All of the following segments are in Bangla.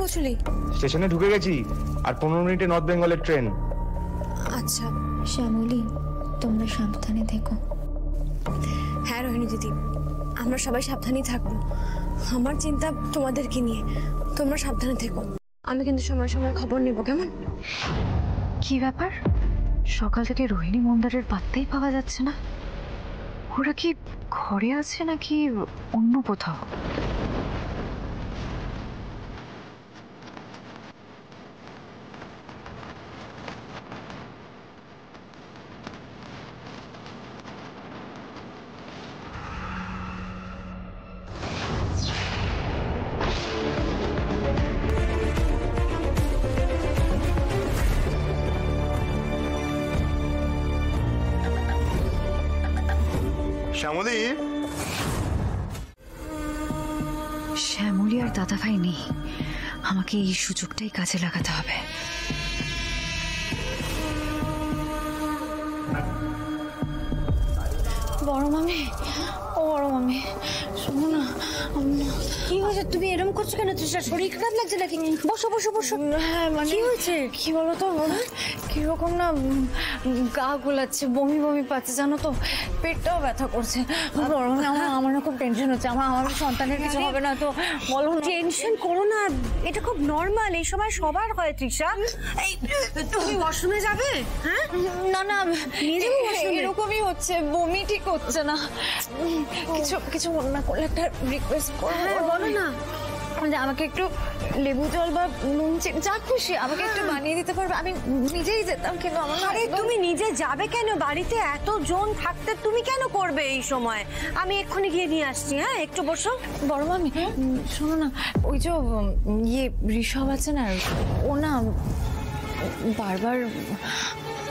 পৌঁছলি? স্টেশনে ঢুকে গেছি, আর 15 মিনিটে নর্থ বেঙ্গলের ট্রেন। আচ্ছা শ্যামলী, তোমরা সাবধানে থেকো। হ্যাঁ রোহিণী দিদি, আমরা সবাই সাবধানেই থাকবো। আমার চিন্তা তোমাদেরকে নিয়ে, তোমরা সাবধানে থেকো। আমি কিন্তু সময় সময় খবর নেব, কেমন? কি ব্যাপার, সকাল থেকে রোহিণী মন্দারের পাত্তেই পাওয়া যাচ্ছে না। ওরা কি ঘরে আছে নাকি অন্য কোথাও? শ্যামলী, শ্যামলী আর দাদা ভাই নেই, আমাকে এই সুযোগটাই কাজে লাগাতে হবে। বড় মামি, ও বড় মামি, শোনো না। কি হয়েছে? তুমি এরকম করছো কেন? তৃষা, শরীর খারাপ লাগছে নাকি? বসো বসো বসো। হ্যাঁ মানে কি হয়েছে? কি বলো তো, কিরকম না গা গোলাচ্ছে, বমি বমি পাচ্ছে, জানো তো, পেটটাও ব্যথা করছে। বড় মামি, আমার না খুব টেনশন হচ্ছে। আমার সন্তানের কিছু হবে না তো? বলো। টেনশন করো না, এটা খুব নর্মাল, এই সময় সবার হয়। তৃষা, তুমি ওয়াশরুমে যাবে? হ্যাঁ না না, এরকমই হচ্ছে, বমি ঠিক হচ্ছে না। কিছু মনে না করলে একটা রিকোয়েস্ট করবো? বলো না। আমাকে একটু লেবু জল বা নুন চিনি যা খুশি আমাকে একটু বানিয়ে দিতে পারবে? আমি নিজেই যেতাম, কিন্তু আমার। আরে তুমি নিজে যাবে কেন? বাড়িতে এত জন থাকতে তুমি কেন করবে এই সময়? আমি এক্ষুনি গিয়ে নিয়ে আসছি। হ্যাঁ, একটু বসো। বড় মামি, শোনো না, ওই যে ঋষভ আছে না, ও না বারবার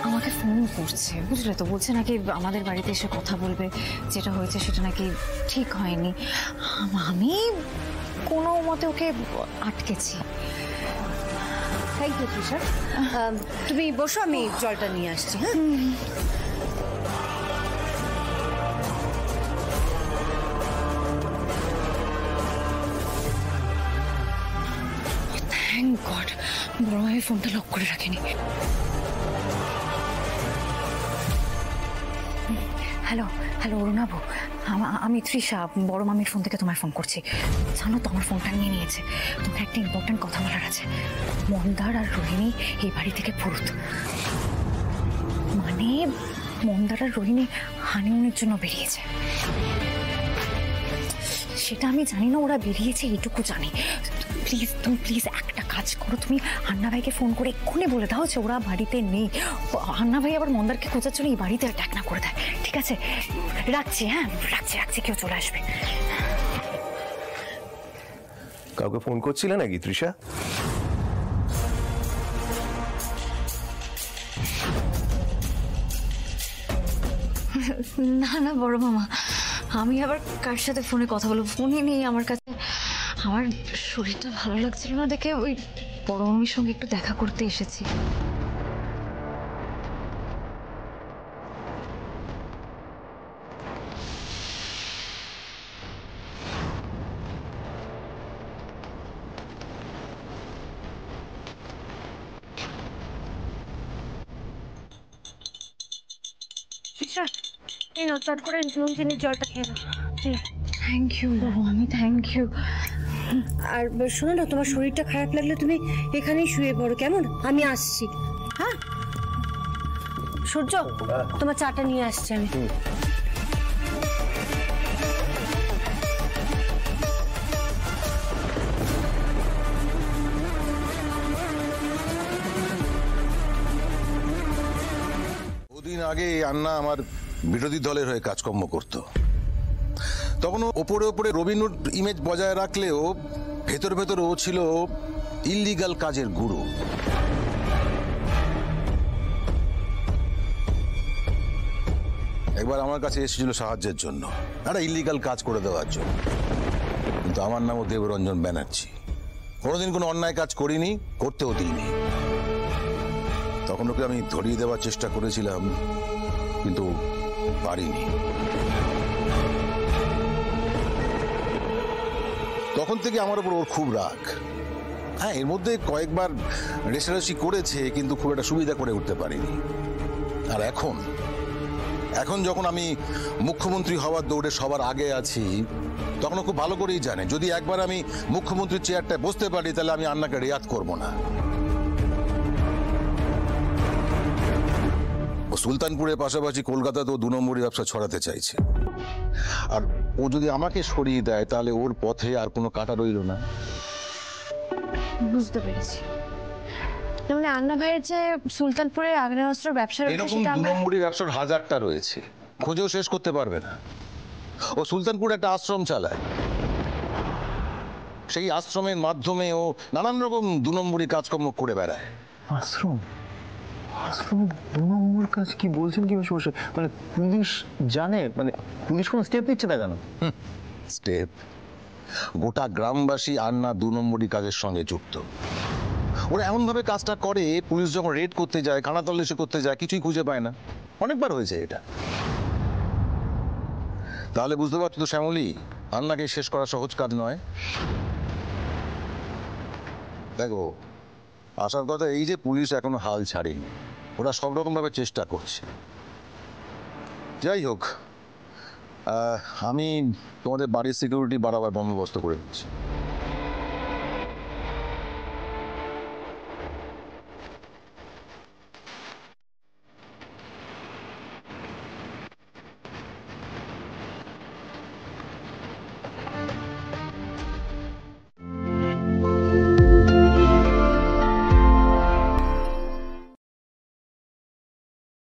আমাকে ফোন করছে, বুঝলে তো, বলছে নাকি আমাদের বাড়িতে এসে কথা বলবে, যেটা হয়েছে সেটা নাকি ঠিক হয়নি। আমি কোনো মতে ওকে আটকেছি। থ্যাংক ইউ তৃষা, তুমি বসো, আমি জলটা নিয়ে আসছি। হ্যাঁ, থ্যাংক গড বড় ভাই ফোনটা লক করে রাখেনি। হ্যালো হ্যালো অরুণাবু, আমি তৃষা, বড় মামির ফোন থেকে তোমার ফোন করছি। জানো তো, আমার ফোনটা নিয়ে নিয়েছে। তোমার একটা ইম্পর্টেন্ট কথা বলার আছে। মন্দার আর রোহিণী এই বাড়ি থেকে ফুরুত। মানে মন্দার আর রোহিণী হানিমুনের জন্য বেরিয়েছে। সেটা আমি জানি না, ওরা বেরিয়েছে এইটুকু জানি। তুমি প্লিজ একটা কাজ করো, তুমি আন্না ভাইকে ফোন করে এক্ষুনি বলে দাও যে ওরা বাড়িতে নেই। আন্না ভাই আবার মন্দারকে খোঁজার জন্য এই বাড়িতে অ্যাটাক না করে দেয়। ঠিক আছে, রাখছি। হ্যাঁ রাখছি, কেউ চলে আসবে। কাউকে ফোন করছিলে নাকি তৃষা? না না বড় মামা, আমি আবার কার সাথে ফোনে কথা বলবো? ফোনই নেই আমার কাছে। আমার শরীরটা ভালো লাগছিল না দেখে ওই বড় মামির সঙ্গে একটু দেখা করতে এসেছি। করে নুন চিনির জলটা খেয়ে নাও। থ্যাংক ইউ আমি, থ্যাংক ইউ। আর শোনো না, তোমার শরীরটা খারাপ লাগলে তুমি এখানেই শুয়ে পড়ো, কেমন? আমি আসছি। হ্যাঁ সূর্য, তোমার চাটা নিয়ে আসছি আমি। দুদিন আগে আন্না আমার বিরোধী দলের হয়ে কাজকর্ম করত। তখন ওপরে ওপরে রবিনুর ইমেজ বজায় রাখলেও ভেতর ভেতর ও ছিল ইল্লিগাল কাজের গুরু। একবার আমার কাছে এসেছিল সাহায্যের জন্য, একটা ইল্লিগাল কাজ করে দেওয়ার জন্য। কিন্তু আমার নামও দেবরঞ্জন ব্যানার্জি। কোনোদিন কোনো অন্যায় কাজ করিনি, করতেও দিইনি। তখন ওকে আমি ধরিয়ে দেওয়ার চেষ্টা করেছিলাম, কিন্তু পারিনি। তখন থেকে আমার উপর ওর খুব রাগ। হ্যাঁ, এর মধ্যে কয়েকবার রেশারেশি করেছে, কিন্তু খুব একটা সুবিধা করে উঠতে পারিনি। আর এখন এখন যখন আমি মুখ্যমন্ত্রী হওয়ার দৌড়ে সবার আগে আছি, তখন খুব ভালো করেই জানে যদি একবার আমি মুখ্যমন্ত্রীর চেয়ারটায় বসতে পারি তাহলে আমি আন্নাকে রেয়াত করব না। ও সুলতানপুরের পাশাপাশি কলকাতাতেও 2 নম্বরই ব্যবসা ছড়াতে চাইছে। আর ও যদি আমাকে সরিয়ে দেয় তাহলে ওর পথে আর কোনো কাঁটা রইল না। বুঝতে পেরেছি। মানে আন্না ভাইয়ের যে সুলতানপুরে আগ্নেয়াস্ত্র ব্যবসার এরকম 2 নম্বরই ব্যবসার হাজারটা রয়েছে, খোঁজেও শেষ করতে পারবে না। ও সুলতানপুরে একটা আশ্রম চালায়, সেই আশ্রমের মাধ্যমে ও নানান রকম 2 নম্বরই কাজকর্ম করে বেড়ায়। আশ্রম আশ্রম 2 নম্বর কাজ কি বলছেন? কি সমস্যা? মানে পুলিশ জানে? মানে পুলিশ কোনো স্টেপ নিচ্ছে না কেন? স্টেপ? গোটা গ্রামবাসী আন্না 2 নম্বরই কাজের সঙ্গে যুক্ত। ওরা এমনভাবে কাজটা করে, পুলিশ যখন রেড করতে যায়, খানা তল্লাশি করতে যায়, কিছুই খুঁজে পায় না। অনেকবার হয়েছে এটা। তাহলে বুঝতে পারছো তো শ্যামলী, আন্নাকে শেষ করা সহজ কাজ নয়। দেখো, আসার কথা এই যে পুলিশ এখনো হাল ছাড়েনি, ওরা সব রকম ভাবে চেষ্টা করছে। যাই হোক, আমি তোমাদের বাড়ির সিকিউরিটি বাড়াবার বন্দোবস্ত করে দিচ্ছি।